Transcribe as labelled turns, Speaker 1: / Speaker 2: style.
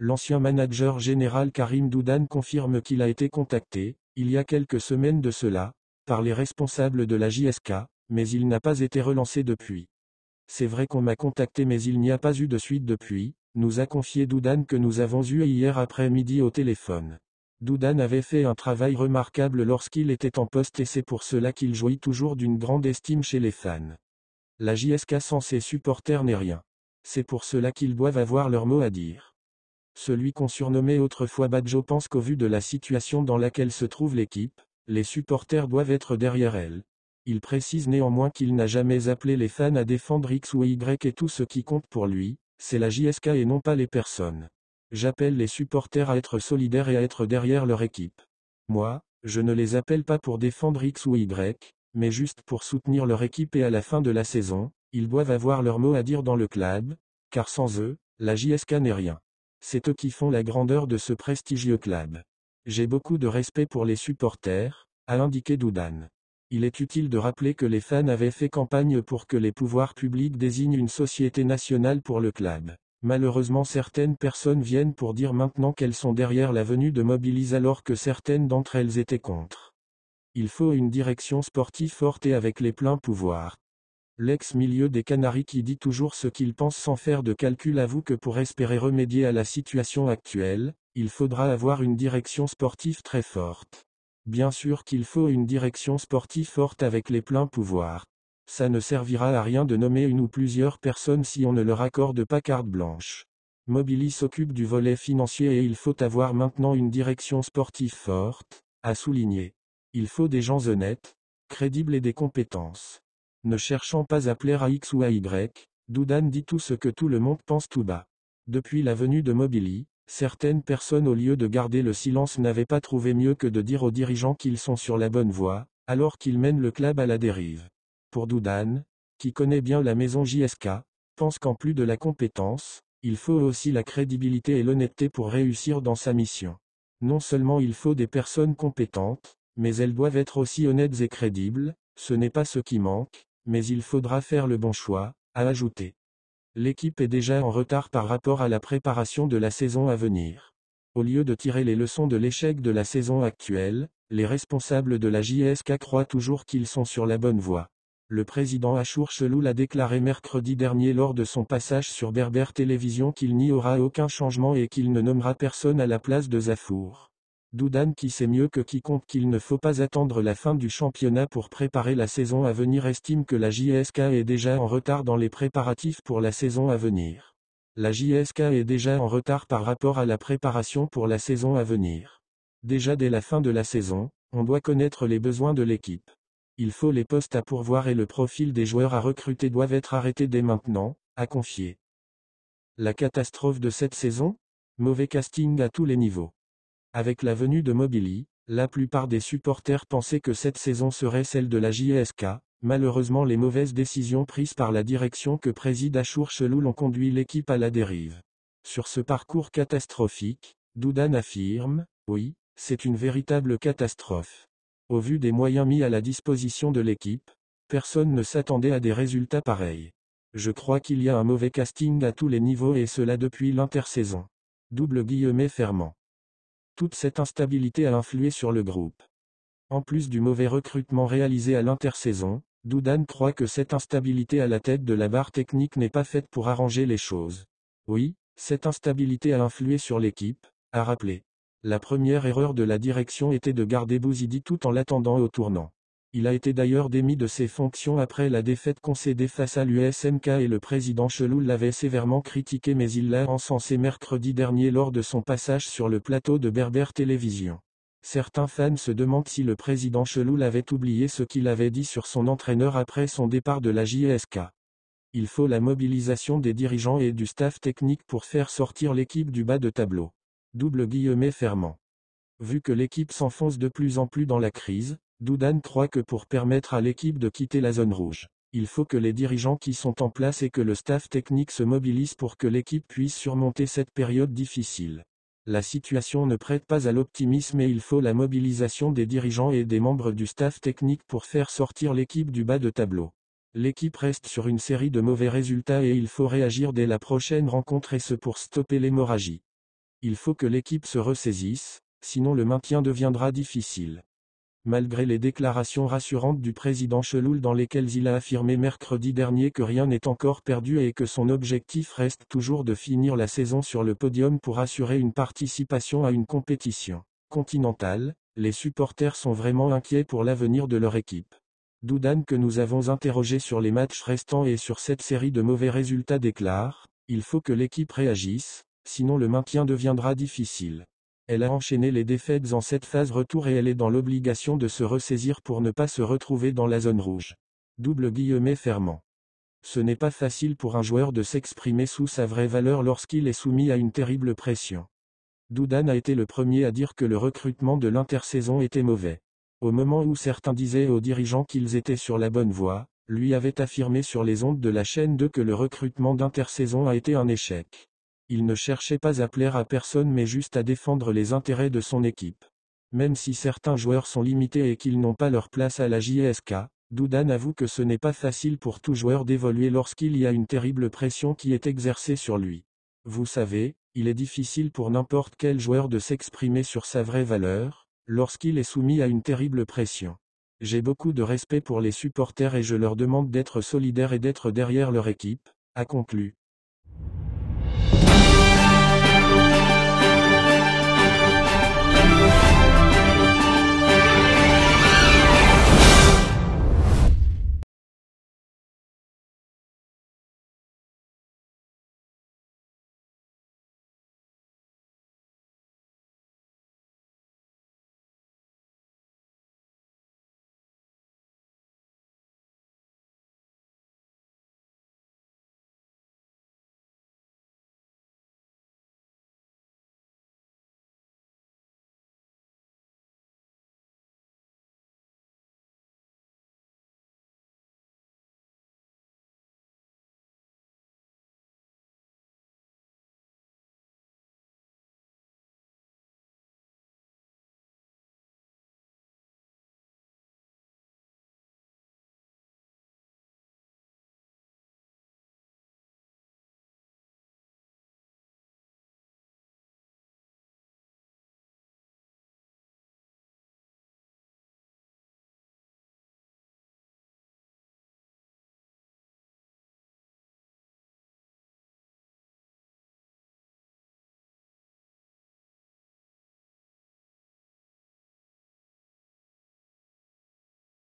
Speaker 1: L'ancien manager général Karim Doudan confirme qu'il a été contacté, il y a quelques semaines de cela, par les responsables de la JSK, mais il n'a pas été relancé depuis. C'est vrai qu'on m'a contacté mais il n'y a pas eu de suite depuis, nous a confié Doudan que nous avons eu hier après-midi au téléphone. Doudan avait fait un travail remarquable lorsqu'il était en poste et c'est pour cela qu'il jouit toujours d'une grande estime chez les fans. La JSK sans ses supporters n'est rien. C'est pour cela qu'ils doivent avoir leur mot à dire. Celui qu'on surnommait autrefois Badjo pense qu'au vu de la situation dans laquelle se trouve l'équipe, les supporters doivent être derrière elle. Il précise néanmoins qu'il n'a jamais appelé les fans à défendre X ou Y et tout ce qui compte pour lui, c'est la JSK et non pas les personnes. J'appelle les supporters à être solidaires et à être derrière leur équipe. Moi, je ne les appelle pas pour défendre X ou Y, mais juste pour soutenir leur équipe et à la fin de la saison, ils doivent avoir leur mot à dire dans le club, car sans eux, la JSK n'est rien. C'est eux qui font la grandeur de ce prestigieux club. J'ai beaucoup de respect pour les supporters, a indiqué Doudan. Il est utile de rappeler que les fans avaient fait campagne pour que les pouvoirs publics désignent une société nationale pour le club. Malheureusement certaines personnes viennent pour dire maintenant qu'elles sont derrière la venue de Mobilis alors que certaines d'entre elles étaient contre. Il faut une direction sportive forte et avec les pleins pouvoirs. L'ex-milieu des Canaries qui dit toujours ce qu'il pense sans faire de calcul avoue que pour espérer remédier à la situation actuelle, il faudra avoir une direction sportive très forte. Bien sûr qu'il faut une direction sportive forte avec les pleins pouvoirs. Ça ne servira à rien de nommer une ou plusieurs personnes si on ne leur accorde pas carte blanche. Mobilis s'occupe du volet financier et il faut avoir maintenant une direction sportive forte, a souligné. Il faut des gens honnêtes, crédibles et des compétences. Ne cherchant pas à plaire à X ou à Y, Doudan dit tout ce que tout le monde pense tout bas. Depuis la venue de Mobilis, certaines personnes au lieu de garder le silence n'avaient pas trouvé mieux que de dire aux dirigeants qu'ils sont sur la bonne voie, alors qu'ils mènent le club à la dérive. Pour Doudan, qui connaît bien la maison JSK, pense qu'en plus de la compétence, il faut aussi la crédibilité et l'honnêteté pour réussir dans sa mission. Non seulement il faut des personnes compétentes, mais elles doivent être aussi honnêtes et crédibles, ce n'est pas ce qui manque, mais il faudra faire le bon choix, a ajouté. L'équipe est déjà en retard par rapport à la préparation de la saison à venir. Au lieu de tirer les leçons de l'échec de la saison actuelle, les responsables de la JSK croient toujours qu'ils sont sur la bonne voie. Le président Achour Cheloul a déclaré mercredi dernier lors de son passage sur Berber Télévision qu'il n'y aura aucun changement et qu'il ne nommera personne à la place de Zafour. Doudan qui sait mieux que quiconque qu'il ne faut pas attendre la fin du championnat pour préparer la saison à venir estime que la JSK est déjà en retard dans les préparatifs pour la saison à venir. La JSK est déjà en retard par rapport à la préparation pour la saison à venir. Déjà dès la fin de la saison, on doit connaître les besoins de l'équipe. Il faut les postes à pourvoir et le profil des joueurs à recruter doivent être arrêtés dès maintenant, a confié. La catastrophe de cette saison ? Mauvais casting à tous les niveaux. Avec la venue de Mobilis, la plupart des supporters pensaient que cette saison serait celle de la JSK. Malheureusement les mauvaises décisions prises par la direction que préside Achour Cheloul ont conduit l'équipe à la dérive. Sur ce parcours catastrophique, Doudan affirme, oui, c'est une véritable catastrophe. Au vu des moyens mis à la disposition de l'équipe, personne ne s'attendait à des résultats pareils. Je crois qu'il y a un mauvais casting à tous les niveaux et cela depuis l'intersaison. Fermant. Toute cette instabilité a influé sur le groupe. En plus du mauvais recrutement réalisé à l'intersaison, Doudan croit que cette instabilité à la tête de la barre technique n'est pas faite pour arranger les choses. Oui, cette instabilité a influé sur l'équipe, a rappelé. La première erreur de la direction était de garder Bouzidi tout en l'attendant au tournant. Il a été d'ailleurs démis de ses fonctions après la défaite concédée face à l'USMK et le président Cheloul l'avait sévèrement critiqué mais il l'a encensé mercredi dernier lors de son passage sur le plateau de Berber Télévision. Certains fans se demandent si le président Cheloul avait oublié ce qu'il avait dit sur son entraîneur après son départ de la JSK. Il faut la mobilisation des dirigeants et du staff technique pour faire sortir l'équipe du bas de tableau. Fermant. Vu que l'équipe s'enfonce de plus en plus dans la crise, Doudan croit que pour permettre à l'équipe de quitter la zone rouge, il faut que les dirigeants qui sont en place et que le staff technique se mobilise pour que l'équipe puisse surmonter cette période difficile. La situation ne prête pas à l'optimisme et il faut la mobilisation des dirigeants et des membres du staff technique pour faire sortir l'équipe du bas de tableau. L'équipe reste sur une série de mauvais résultats et il faut réagir dès la prochaine rencontre et ce pour stopper l'hémorragie. Il faut que l'équipe se ressaisisse, sinon le maintien deviendra difficile. Malgré les déclarations rassurantes du président Cheloul dans lesquelles il a affirmé mercredi dernier que rien n'est encore perdu et que son objectif reste toujours de finir la saison sur le podium pour assurer une participation à une compétition continentale, les supporters sont vraiment inquiets pour l'avenir de leur équipe. Doudan, que nous avons interrogé sur les matchs restants et sur cette série de mauvais résultats, déclare « Il faut que l'équipe réagisse, sinon le maintien deviendra difficile. Elle a enchaîné les défaites en cette phase retour et elle est dans l'obligation de se ressaisir pour ne pas se retrouver dans la zone rouge. » Fermant. Ce n'est pas facile pour un joueur de s'exprimer sous sa vraie valeur lorsqu'il est soumis à une terrible pression. Doudan a été le premier à dire que le recrutement de l'intersaison était mauvais. Au moment où certains disaient aux dirigeants qu'ils étaient sur la bonne voie, lui avait affirmé sur les ondes de la chaîne 2 que le recrutement d'intersaison a été un échec. Il ne cherchait pas à plaire à personne mais juste à défendre les intérêts de son équipe. Même si certains joueurs sont limités et qu'ils n'ont pas leur place à la JSK, Doudan avoue que ce n'est pas facile pour tout joueur d'évoluer lorsqu'il y a une terrible pression qui est exercée sur lui. Vous savez, il est difficile pour n'importe quel joueur de s'exprimer sur sa vraie valeur, lorsqu'il est soumis à une terrible pression. J'ai beaucoup de respect pour les supporters et je leur demande d'être solidaires et d'être derrière leur équipe, a conclu